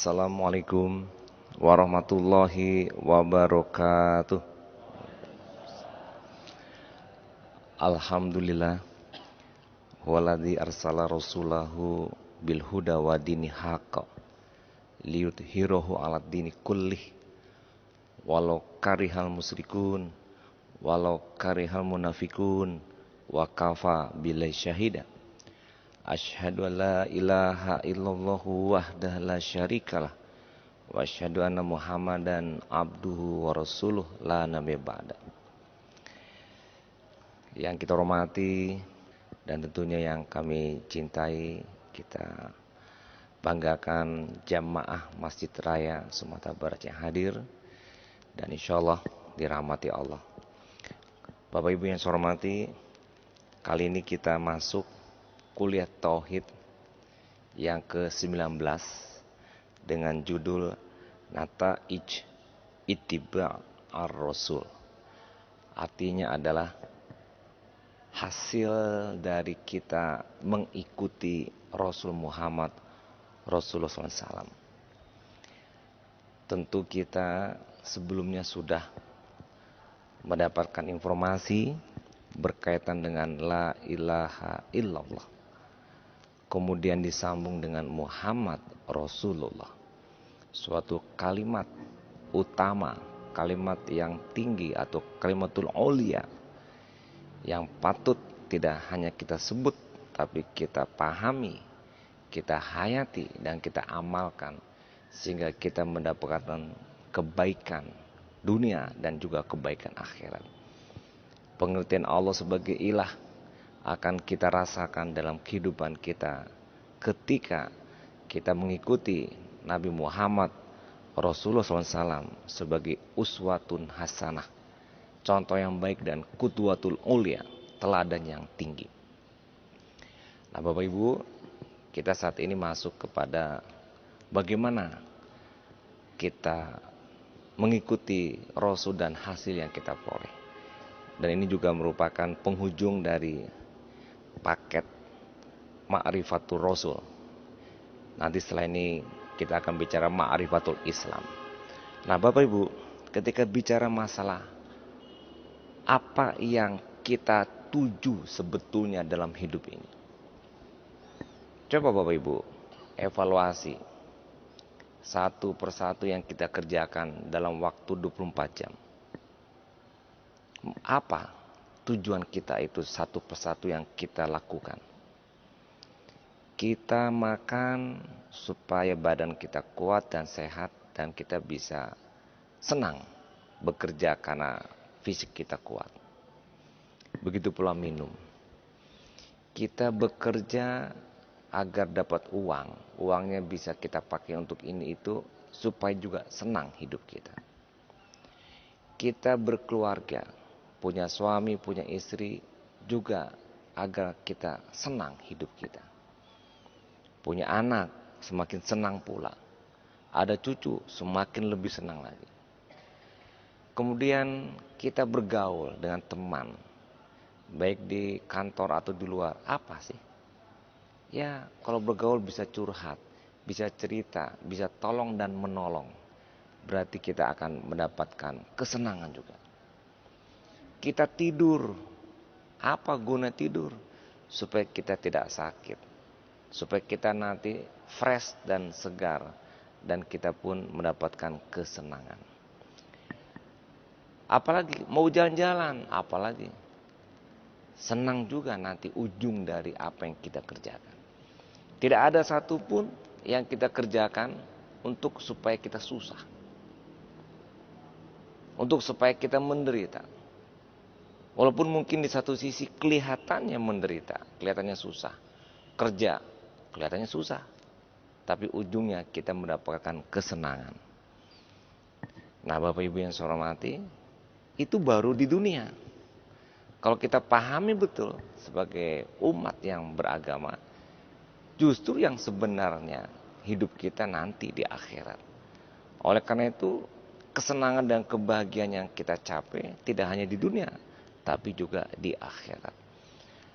Assalamualaikum warahmatullahi wabarakatuh. Alhamdulillah waladzi arsala rasulahu bil huda wa dini haqq liyudhhirahu 'alad dini kullih walau karihal musyrikun walau karihal munafikun wa kafa billahi syahida. Asyhadu an la ilaha illallah wahdahu la syarikalah wa asyhadu anna Muhammadan abduhu wa rasuluh la nabiyya ba'da. Yang kita hormati dan tentunya yang kami cintai, kita banggakan jamaah Masjid Raya Sumatera Barat yang hadir dan insyaallah dirahmati Allah. Bapak Ibu yang saya hormati, kali ini kita masuk kuliah Tauhid yang ke-19 dengan judul Nata'ij Ittiba' ar-Rasul. Artinya adalah hasil dari kita mengikuti Rasul Muhammad Rasulullah SAW. Tentu kita sebelumnya sudah mendapatkan informasi berkaitan dengan la ilaha illallah. Kemudian disambung dengan Muhammad Rasulullah. Suatu kalimat utama, kalimat yang tinggi atau kalimatul ulia yang patut tidak hanya kita sebut tapi kita pahami, kita hayati dan kita amalkan sehingga kita mendapatkan kebaikan dunia dan juga kebaikan akhirat. Pengertian Allah sebagai ilah akan kita rasakan dalam kehidupan kita ketika kita mengikuti Nabi Muhammad Rasulullah SAW sebagai uswatun hasanah, contoh yang baik dan qudwatul ulia, teladan yang tinggi. Nah Bapak Ibu, kita saat ini masuk kepada bagaimana kita mengikuti Rasul dan hasil yang kita peroleh. Dan ini juga merupakan penghujung dari paket Ma'rifatul Rasul. Nanti setelah ini kita akan bicara Ma'rifatul Islam. Nah Bapak Ibu, ketika bicara masalah apa yang kita tuju sebetulnya dalam hidup ini, coba Bapak Ibu evaluasi satu persatu yang kita kerjakan dalam waktu 24 jam. Apa tujuan kita itu satu persatu yang kita lakukan? Kita makan supaya badan kita kuat dan sehat dan kita bisa senang bekerja karena fisik kita kuat. Begitu pula minum. Kita bekerja agar dapat uang. Uangnya bisa kita pakai untuk ini itu supaya juga senang hidup kita. Kita berkeluarga, punya suami, punya istri juga agar kita senang hidup kita. Punya anak, semakin senang pula. Ada cucu, semakin lebih senang lagi. Kemudian kita bergaul dengan teman, baik di kantor atau di luar. Apa sih? Ya, kalau bergaul bisa curhat, bisa cerita, bisa tolong dan menolong. Berarti kita akan mendapatkan kesenangan juga. Kita tidur. Apa guna tidur? Supaya kita tidak sakit. Supaya kita nanti fresh dan segar. Dan kita pun mendapatkan kesenangan. Apalagi mau jalan-jalan. Apalagi senang juga nanti ujung dari apa yang kita kerjakan. Tidak ada satupun yang kita kerjakan untuk supaya kita susah. Untuk supaya kita menderita. Walaupun mungkin di satu sisi kelihatannya menderita, kelihatannya susah. Kerja, kelihatannya susah. Tapi ujungnya kita mendapatkan kesenangan. Nah Bapak Ibu yang saya hormati, itu baru di dunia. Kalau kita pahami betul sebagai umat yang beragama, justru yang sebenarnya hidup kita nanti di akhirat. Oleh karena itu, kesenangan dan kebahagiaan yang kita capai tidak hanya di dunia, tapi juga di akhirat.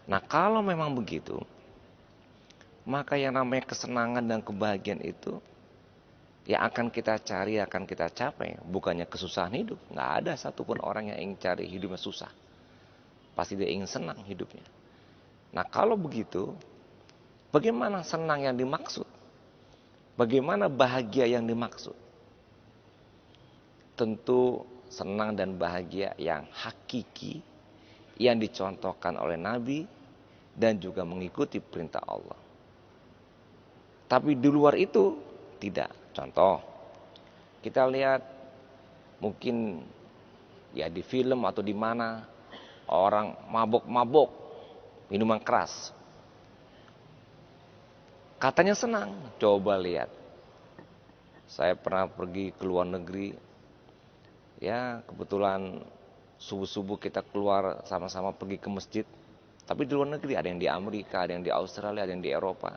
Nah kalau memang begitu, maka yang namanya kesenangan dan kebahagiaan itu Yang akan kita cari, akan kita capai, bukannya kesusahan hidup. Nggak ada satupun orang yang ingin cari hidupnya susah. Pasti dia ingin senang hidupnya. Nah kalau begitu, bagaimana senang yang dimaksud? Bagaimana bahagia yang dimaksud? Tentu senang dan bahagia yang hakiki, yang dicontohkan oleh Nabi, dan juga mengikuti perintah Allah. Tapi di luar itu, tidak. Contoh, kita lihat mungkin ya di film atau di mana orang mabok-mabok minuman keras. Katanya senang. Coba lihat. Saya pernah pergi ke luar negeri. Ya, kebetulan subuh-subuh kita keluar sama-sama pergi ke masjid. Tapi di luar negeri, ada yang di Amerika, ada yang di Australia, ada yang di Eropa.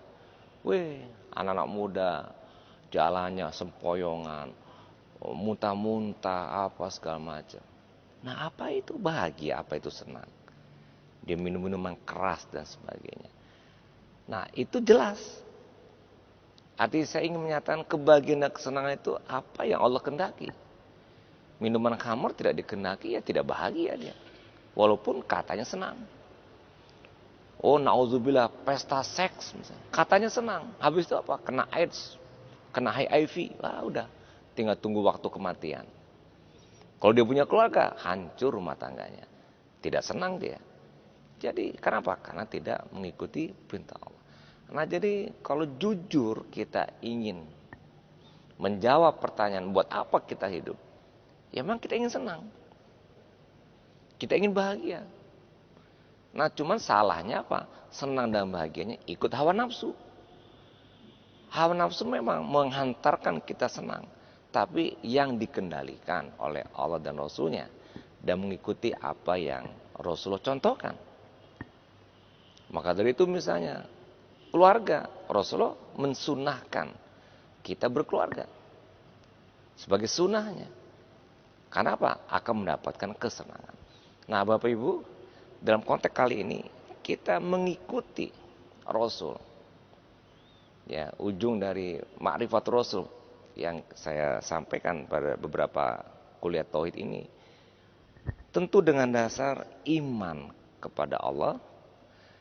Weh, anak-anak muda jalannya sempoyongan, muntah-muntah, apa segala macam. Nah, apa itu bahagia, apa itu senang? Dia minum minuman keras dan sebagainya. Nah, itu jelas. Artinya saya ingin menyatakan kebahagiaan dan kesenangan itu apa yang Allah kehendaki. Minuman khamar tidak dikehendaki, ya tidak bahagia dia. Walaupun katanya senang. Oh, na'udzubillah, pesta seks misalnya. Katanya senang. Habis itu apa? Kena AIDS, kena HIV. Wah, udah. Tinggal tunggu waktu kematian. Kalau dia punya keluarga, hancur rumah tangganya. Tidak senang dia. Jadi, kenapa? Karena tidak mengikuti perintah Allah. Nah, jadi kalau jujur kita ingin menjawab pertanyaan buat apa kita hidup, ya memang kita ingin senang. Kita ingin bahagia. Nah, cuman salahnya apa? Senang dan bahagianya ikut hawa nafsu. Hawa nafsu memang menghantarkan kita senang, tapi yang dikendalikan oleh Allah dan Rasulnya dan mengikuti apa yang Rasulullah contohkan. Maka dari itu misalnya keluarga, Rasulullah mensunahkan kita berkeluarga sebagai sunnahnya. Karena apa? Akan mendapatkan kesenangan. Nah, Bapak Ibu, dalam konteks kali ini kita mengikuti Rasul. Ya, ujung dari makrifat Rasul yang saya sampaikan pada beberapa kuliah tauhid ini tentu dengan dasar iman kepada Allah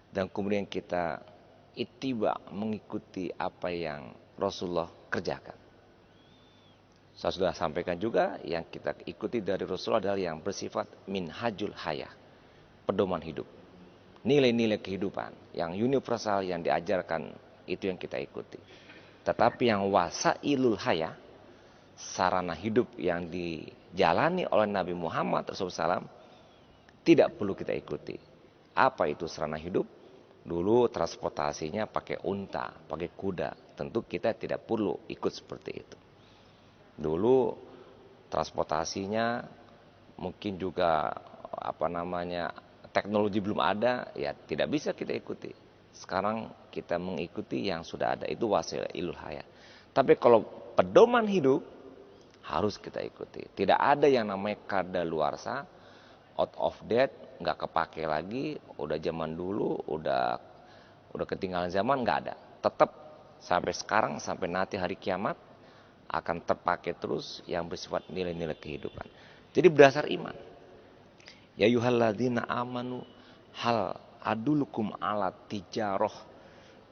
dan kemudian kita ittiba mengikuti apa yang Rasulullah kerjakan. Saya sudah sampaikan juga yang kita ikuti dari Rasulullah adalah yang bersifat minhajul hayah, pedoman hidup. Nilai-nilai kehidupan yang universal yang diajarkan itu yang kita ikuti. Tetapi yang wasailul hayah, sarana hidup yang dijalani oleh Nabi Muhammad SAW tidak perlu kita ikuti. Apa itu sarana hidup? Dulu transportasinya pakai unta, pakai kuda. Tentu kita tidak perlu ikut seperti itu. Dulu transportasinya mungkin juga teknologi belum ada, ya tidak bisa kita ikuti. Sekarang kita mengikuti yang sudah ada, itu wasailul hayah. Tapi kalau pedoman hidup harus kita ikuti. Tidak ada yang namanya kadaluarsa, out of date, nggak kepake lagi, udah zaman dulu, udah ketinggalan zaman, nggak ada. Tetap sampai sekarang, sampai nanti hari kiamat akan terpakai terus yang bersifat nilai-nilai kehidupan. Jadi berdasar iman. Ya yuhalladzina amanu hal adulukum ala tijaroh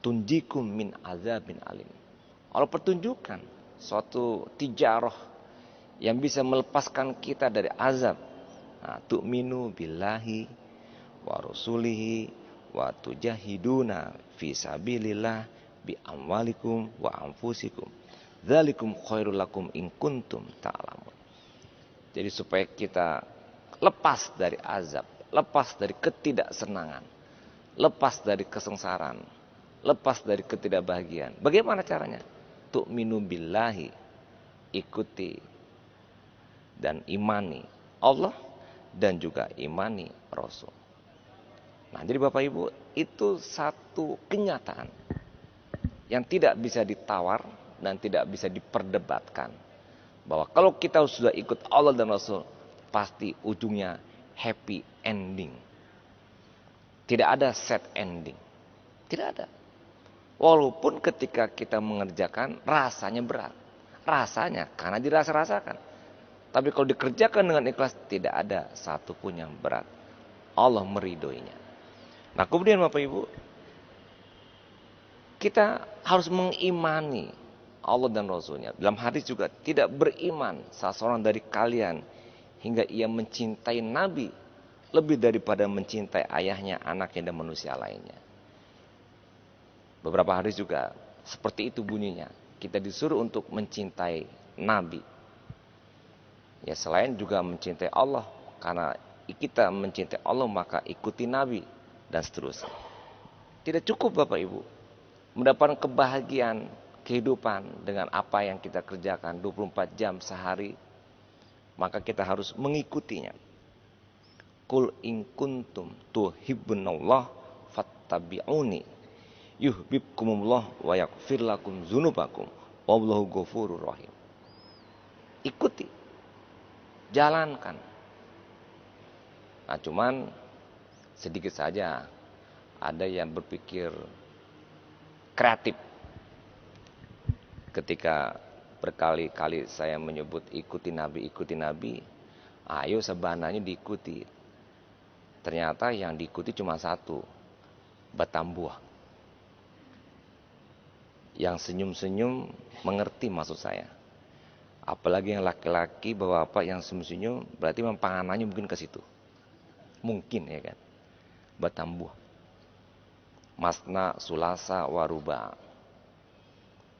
tunjikum min azabin alim. Allah pertunjukkan suatu tijaroh yang bisa melepaskan kita dari azab. Nah, tu'minu billahi wa rasulihi wa tujahiduna fi sabilillah bi amwalikum wa anfusikum. Dzalikum khairul lakum in kuntum ta'lamun. Jadi supaya kita lepas dari azab, lepas dari ketidaksenangan, lepas dari kesengsaraan, lepas dari ketidakbahagiaan. Bagaimana caranya? Tu'minu billahi, ikuti dan imani Allah dan juga imani Rasul. Nah, jadi Bapak Ibu, itu satu kenyataan yang tidak bisa ditawar dan tidak bisa diperdebatkan. Bahwa kalau kita sudah ikut Allah dan Rasul, pasti ujungnya happy ending. Tidak ada sad ending. Tidak ada. Walaupun ketika kita mengerjakan rasanya berat. rasanya karena dirasa-rasakan. Tapi kalau dikerjakan dengan ikhlas, tidak ada satupun yang berat. Allah meridhoinya. Nah kemudian Bapak Ibu, kita harus mengimani Allah dan Rasulnya. Dalam hadis juga, tidak beriman salah seorang dari kalian hingga ia mencintai Nabi lebih daripada mencintai ayahnya, anaknya, dan manusia lainnya. Beberapa hadis juga seperti itu bunyinya. Kita disuruh untuk mencintai Nabi. Ya selain juga mencintai Allah. Karena kita mencintai Allah maka ikuti Nabi dan seterusnya. Tidak cukup Bapak Ibu mendapatkan kebahagiaan kehidupan dengan apa yang kita kerjakan 24 jam sehari, maka kita harus mengikutinya. Qul in kuntum tuhibbunallah fattabi'uni yuhibbukumullah wa yaghfir lakum dzunubakum wallahu ghafurur rahim. Ikuti, jalankan. Nah cuman sedikit saja ada yang berpikir kreatif. Ketika berkali-kali saya menyebut ikuti Nabi, ayo sebananya diikuti. Ternyata yang diikuti cuma satu, Batambuah. Yang senyum-senyum mengerti maksud saya. Apalagi yang laki-laki bapak yang senyum-senyum, berarti memang panganannya mungkin ke situ. Mungkin ya kan. Batambuah. Masna, sulasa, waruba.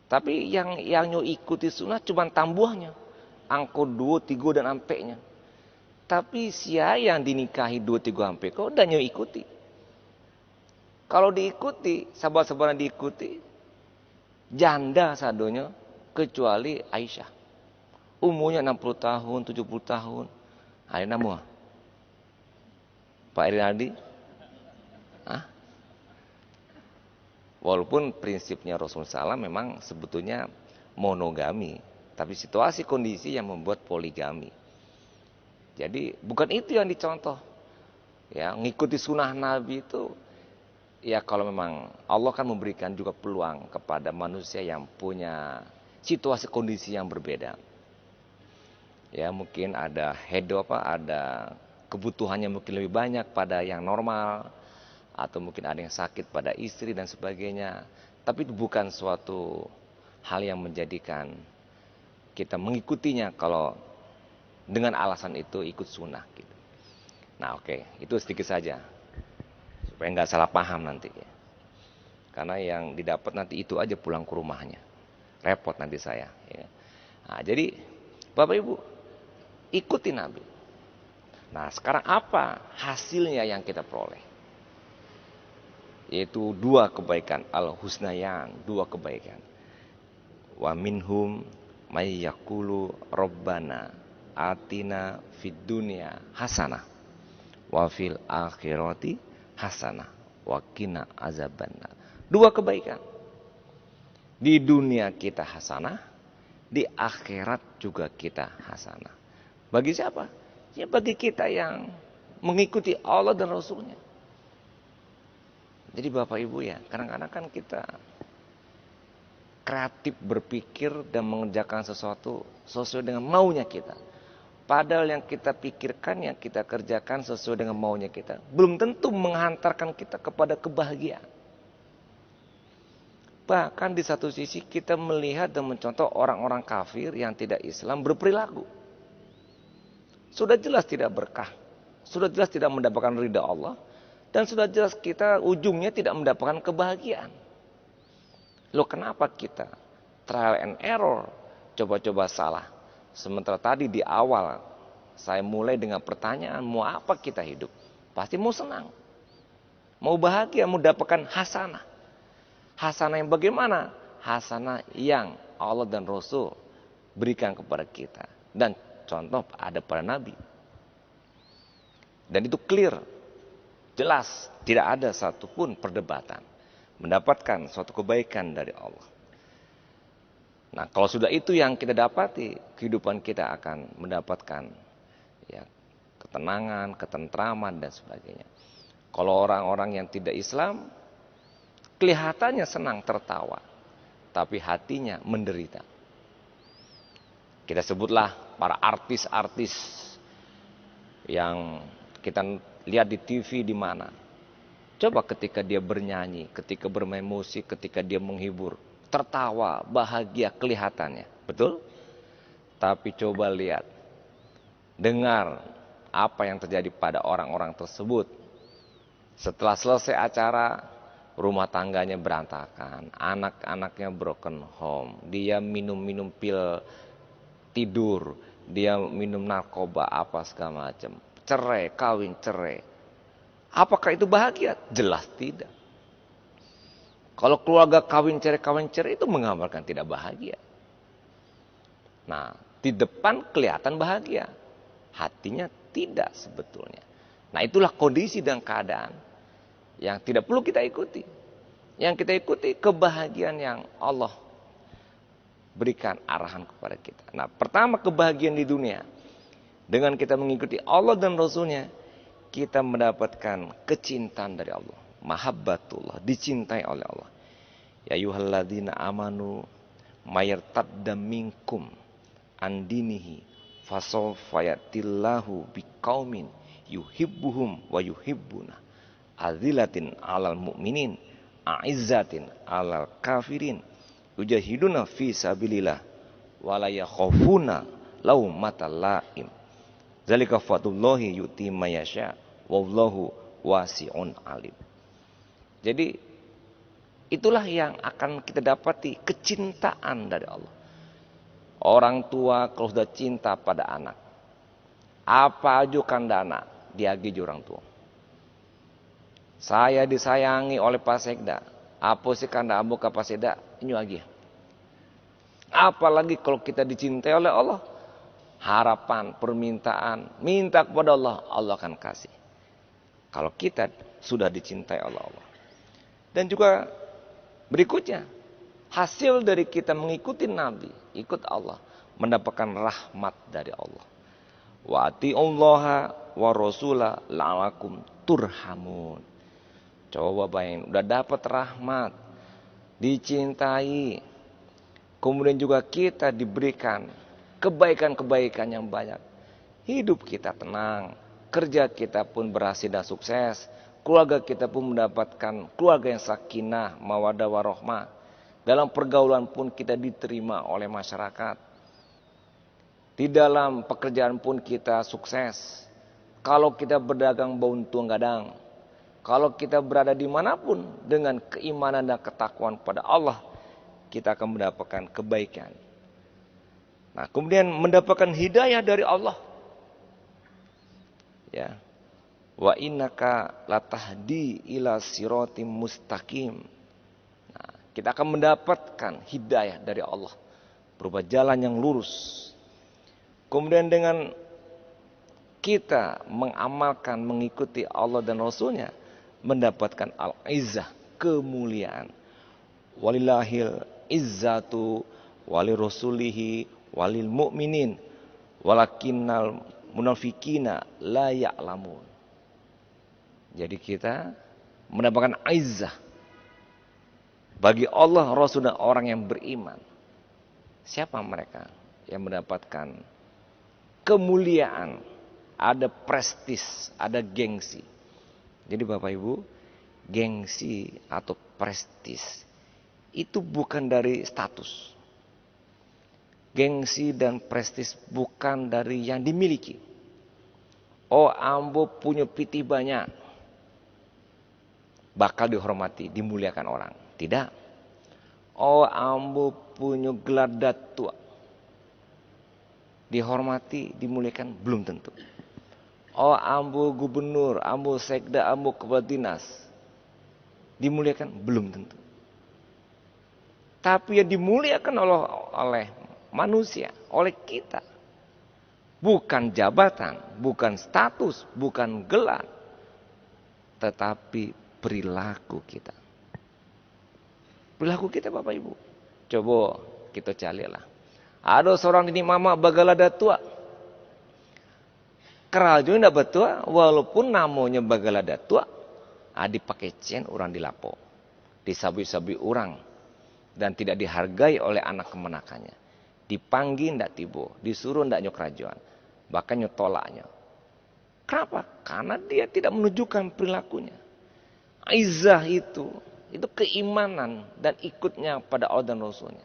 Tapi yang nyo ikuti sunnah cuma tambuhnya. Angko 2, 3 dan ampeknya. Tapi siapa yang dinikahi 2, 3 ampek kok udah nyo ikuti. Kalau diikuti, sahabat-sahabat diikuti, janda sadonya kecuali Aisyah. Umurnya 60 tahun, 70 tahun. Ada nama? Pak Rinaldi? Hah? Walaupun prinsipnya Rasulullah SAW memang sebetulnya monogami, tapi situasi kondisi yang membuat poligami. Jadi bukan itu yang dicontoh. Ya, mengikuti sunnah Nabi itu, ya kalau memang Allah kan memberikan juga peluang kepada manusia yang punya situasi kondisi yang berbeda. Ya mungkin ada ada kebutuhannya mungkin lebih banyak pada yang normal. Atau mungkin ada yang sakit pada istri dan sebagainya. Tapi itu bukan suatu hal yang menjadikan kita mengikutinya kalau dengan alasan itu ikut sunnah gitu. Nah oke, itu sedikit saja. Supaya nggak salah paham nanti ya. Karena yang didapat nanti itu aja pulang ke rumahnya. Repot nanti saya. Ya. Nah, jadi Bapak Ibu, ikuti Nabi. Nah sekarang apa hasilnya yang kita peroleh? Yaitu 2 kebaikan, al-husnayan, 2 kebaikan. Wa minhum may yaqulu rabbana atina fid dunya hasanah wa fil akhirati hasanah wa qina azabannar. 2 kebaikan. Di dunia kita hasanah, di akhirat juga kita hasanah. Bagi siapa? Ya bagi kita yang mengikuti Allah dan Rasulnya. Jadi Bapak Ibu ya, kadang-kadang kan kita kreatif berpikir dan mengerjakan sesuatu sesuai dengan maunya kita. Padahal yang kita pikirkan, yang kita kerjakan sesuai dengan maunya kita, belum tentu menghantarkan kita kepada kebahagiaan. Bahkan di satu sisi kita melihat dan mencontoh orang-orang kafir yang tidak Islam berperilaku. Sudah jelas tidak berkah. Sudah jelas tidak mendapatkan ridha Allah. Dan sudah jelas kita ujungnya tidak mendapatkan kebahagiaan. Loh kenapa kita trial and error, coba-coba salah. Sementara tadi di awal saya mulai dengan pertanyaan, mau apa kita hidup? Pasti mau senang. Mau bahagia, mau dapatkan hasanah. Hasanah yang bagaimana? Hasanah yang Allah dan Rasul berikan kepada kita. Dan contoh ada pada Nabi. Dan itu clear. Jelas, tidak ada satupun perdebatan. Mendapatkan suatu kebaikan dari Allah. Nah, kalau sudah itu yang kita dapati, kehidupan kita akan mendapatkan ya, ketenangan, ketentraman, dan sebagainya. Kalau orang-orang yang tidak Islam, kelihatannya senang tertawa. Tapi hatinya menderita. Kita sebutlah para artis-artis yang kita lihat di TV di mana. Coba ketika dia bernyanyi, ketika bermain musik, ketika dia menghibur, tertawa, bahagia kelihatannya. Betul? Tapi coba lihat, dengar apa yang terjadi pada orang-orang tersebut. Setelah selesai acara, rumah tangganya berantakan, anak-anaknya broken home, dia minum-minum pil tidur, dia minum narkoba apa segala macam, cerai, kawin cerai. Apakah itu bahagia? Jelas tidak. Kalau keluarga kawin cerai itu menggambarkan tidak bahagia. Nah, di depan kelihatan bahagia, hatinya tidak sebetulnya. Nah, itulah kondisi dan keadaan yang tidak perlu kita ikuti. Yang kita ikuti kebahagiaan yang Allah berikan arahan kepada kita. Nah, pertama kebahagiaan di dunia. Dengan kita mengikuti Allah dan Rasulnya, kita mendapatkan kecintaan dari Allah. Mahabbatullah, dicintai oleh Allah. Ya ayyuhalladzina amanu mayartadda minkum andinihi fasawfa yatillahu biqaumin yuhibbuhum wa yuhibbuna azillatin 'alal mu'minin a'izzatin 'alal kafirin yujahiduna fi sabilillah wala yakhafuna laumatal laim. Zalika fadlullahi yuti mayasya wallahu wasi'un alim. Jadi itulah yang akan kita dapati, kecintaan dari Allah. Orang tua kalau sudah cinta pada anak, apa ajukan dana diagih orang tua. Saya disayangi oleh Pak Sekda, apa sih kanda ambo ke Pak Sekda ini lagi. Apalagi kalau kita dicintai oleh Allah, harapan, permintaan, minta kepada Allah, Allah akan kasih. Kalau kita sudah dicintai oleh Allah. Dan juga berikutnya, hasil dari kita mengikuti Nabi, ikut Allah, mendapatkan rahmat dari Allah. Wa atiullaha wa rasula la'alakum turhamun. Coba bayangin, udah dapat rahmat, dicintai, kemudian juga kita diberikan kebaikan-kebaikan yang banyak. Hidup kita tenang, kerja kita pun berhasil dan sukses, keluarga kita pun mendapatkan keluarga yang sakinah, mawaddah warahmah. Dalam pergaulan pun kita diterima oleh masyarakat. Di dalam pekerjaan pun kita sukses. Kalau kita berdagang buntung gadang, kalau kita berada dimanapun dengan keimanan dan ketakwaan pada Allah, kita akan mendapatkan kebaikan. Nah, kemudian mendapatkan hidayah dari Allah. Ya. Wa innaka latahdi ila siratim mustaqim. Nah, kita akan mendapatkan hidayah dari Allah berupa jalan yang lurus. Kemudian dengan kita mengamalkan, mengikuti Allah dan Rasulnya, mendapatkan al-izzah, kemuliaan. Walillahil izzatu walirrasulihi walil mu'minin walakinnal munafikina la ya'lamun. Jadi kita mendapatkan izzah bagi Allah, Rasul dan orang yang beriman. Siapa mereka yang mendapatkan kemuliaan, ada prestis, ada gengsi. Jadi Bapak Ibu, gengsi atau prestis itu bukan dari status. Gengsi dan prestis bukan dari yang dimiliki. Oh, ambo punya piti banyak, bakal dihormati, dimuliakan orang. Tidak. Oh, ambo punya gelar datua, dihormati, dimuliakan, belum tentu. Oh, ambo gubernur, ambo sekda, ambo kepala dinas, dimuliakan, belum tentu. Tapi yang dimuliakan oleh manusia, oleh kita, bukan jabatan, bukan status, bukan gelar, tetapi perilaku kita. Perilaku kita Bapak Ibu. Coba kita carilah. Ada seorang ini mama bagala datua. Kerajaan tidak betua, walaupun namanya bagala datua, dipakai cen orang dilapo, disabui-sabui orang, dan tidak dihargai oleh anak kemenakannya. Dipanggil ndak tibo, disuruh ndak nyok kerajaan. Bahkan nyok tolaknya. Kenapa? Karena dia tidak menunjukkan perilakunya. Izzah itu keimanan dan ikutnya pada Allah dan Rasulnya.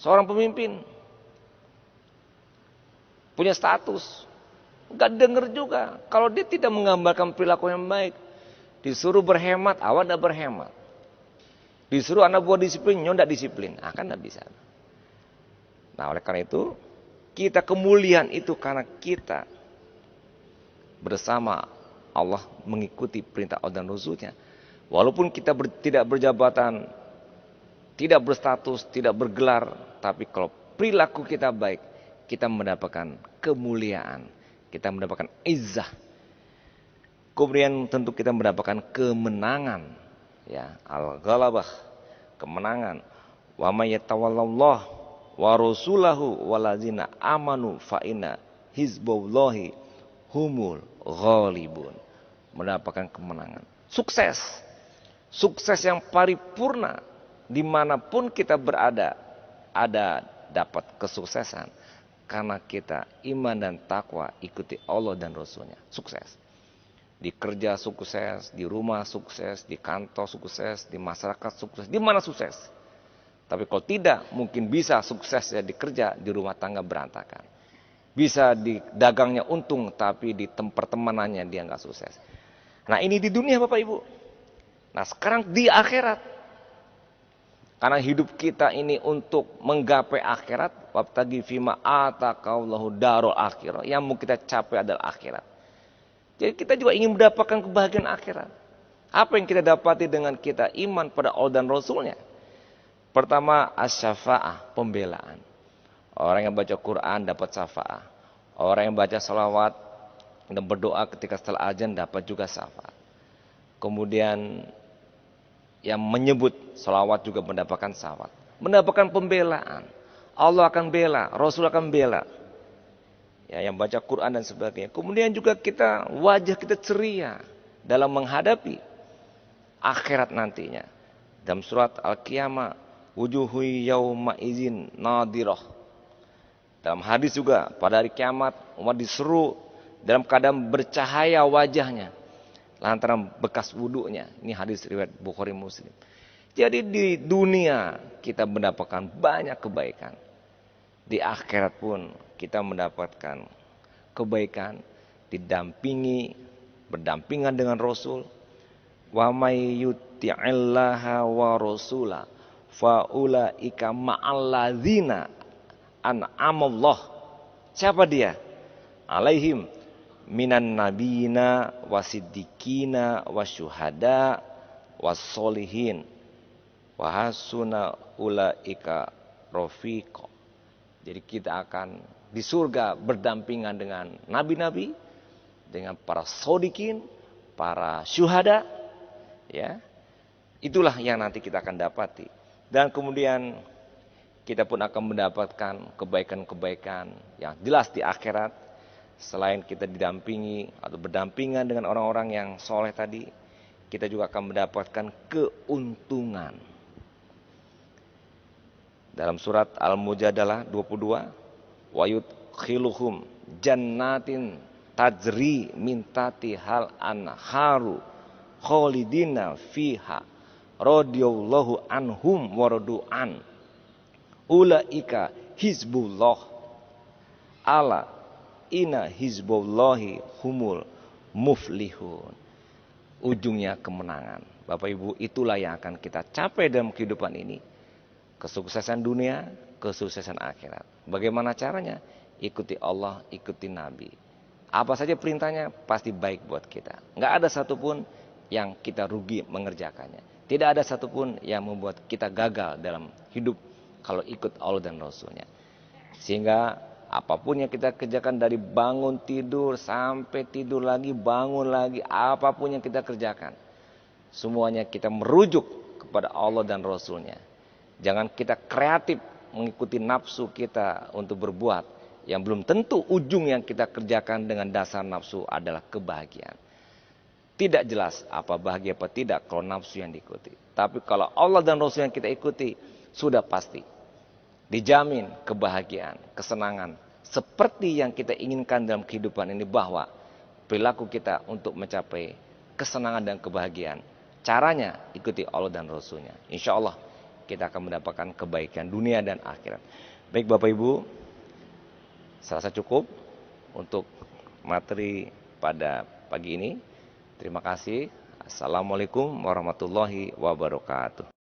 Seorang pemimpin punya status, gak denger juga kalau dia tidak menggambarkan perilaku yang baik. Disuruh berhemat, awak tidak berhemat. Disuruh anak buah disiplin, nyonya tidak disiplin, akan tidak bisa. Nah, oleh karena itu, kita kemuliaan itu karena kita bersama Allah mengikuti perintah Allah dan Rasulnya. Walaupun kita tidak berjabatan, tidak berstatus, tidak bergelar, tapi kalau perilaku kita baik, kita mendapatkan kemuliaan, kita mendapatkan izzah. Kemudian tentu kita mendapatkan kemenangan, ya, al-ghalabah, kemenangan. Wa may yatawallallah wa rasulahu walazina amanu fa inna hizballahi humul ghalibun. Mendapatkan kemenangan, sukses. Sukses yang paripurna dimanapun kita berada, ada dapat kesuksesan karena kita iman dan takwa ikuti Allah dan Rasulnya. Sukses. Di kerja sukses, di rumah sukses, di kantor sukses, di masyarakat sukses, di mana sukses. Tapi kalau tidak, mungkin bisa sukses ya di kerja, di rumah tangga berantakan. Bisa di dagangnya untung, tapi di pertemanannya dia nggak sukses. Nah, ini di dunia Bapak Ibu. Nah, sekarang di akhirat. Karena hidup kita ini untuk menggapai akhirat, wabtagi fima ataqallahu darul akhirah. Yang mau kita capai adalah akhirat. Jadi kita juga ingin mendapatkan kebahagiaan akhirat. Apa yang kita dapati dengan kita iman pada Allah dan Rasulnya? Pertama, as-syafa'ah, pembelaan. Orang yang baca Quran dapat syafa'ah. Orang yang baca salawat dan berdoa ketika setelah azan dapat juga syafaat. Kemudian yang menyebut salawat juga mendapatkan syafaat. Mendapatkan pembelaan. Allah akan bela, Rasul akan bela. Ya, yang baca Quran dan sebagainya. Kemudian juga wajah kita ceria dalam menghadapi akhirat nantinya. Dalam surat Al-Qiyamah, wujuhu yauma izin nadirah. Dalam hadis juga pada hari kiamat umat diseru dalam keadaan bercahaya wajahnya lantaran bekas wudunya. Ini hadis riwayat Bukhari Muslim. Jadi di dunia kita mendapatkan banyak kebaikan. Di akhirat pun kita mendapatkan kebaikan, berdampingan dengan Rasul. Wa may yuti'illaha wa rasula fa ulaika ma'alladzina an'amallah. Siapa dia? Alaihim minan nabiyina wasiddiqina wasyuhada wassolihin wa hasuna ulaika rafiqa. Jadi kita akan di surga berdampingan dengan nabi-nabi, dengan para shodiqin, para syuhada, ya. Itulah yang nanti kita akan dapati. Dan kemudian kita pun akan mendapatkan kebaikan-kebaikan yang jelas di akhirat. Selain kita didampingi atau berdampingan dengan orang-orang yang soleh tadi, kita juga akan mendapatkan keuntungan. Dalam surat Al-Mujadalah 22, wa yudkhiluhum jannatin tajri min tahtihal anharu khalidina fiha radhiyallahu anhum wa radu'an ulaika hizbullah ala inna hizbullahi humul muflihun. Ujungnya kemenangan. Bapak Ibu, itulah yang akan kita capai dalam kehidupan ini. Kesuksesan dunia, kesuksesan akhirat. Bagaimana caranya? Ikuti Allah, ikuti Nabi. Apa saja perintahnya pasti baik buat kita. Nggak ada satupun yang kita rugi mengerjakannya. Tidak ada satupun yang membuat kita gagal dalam hidup kalau ikut Allah dan Rasulnya. Sehingga apapun yang kita kerjakan dari bangun tidur sampai tidur lagi, bangun lagi, apapun yang kita kerjakan, semuanya kita merujuk kepada Allah dan Rasulnya. Jangan kita kreatif mengikuti nafsu kita untuk berbuat yang belum tentu ujung yang kita kerjakan dengan dasar nafsu adalah kebahagiaan. Tidak jelas apa bahagia apa tidak kalau nafsu yang diikuti. Tapi kalau Allah dan Rasul yang kita ikuti, sudah pasti dijamin kebahagiaan, kesenangan. Seperti yang kita inginkan dalam kehidupan ini, bahwa perilaku kita untuk mencapai kesenangan dan kebahagiaan. Caranya ikuti Allah dan Rasulnya. Insya Allah kita akan mendapatkan kebaikan dunia dan akhirat. Baik Bapak Ibu, saya rasa cukup untuk materi pada pagi ini. Terima kasih. Assalamualaikum warahmatullahi wabarakatuh.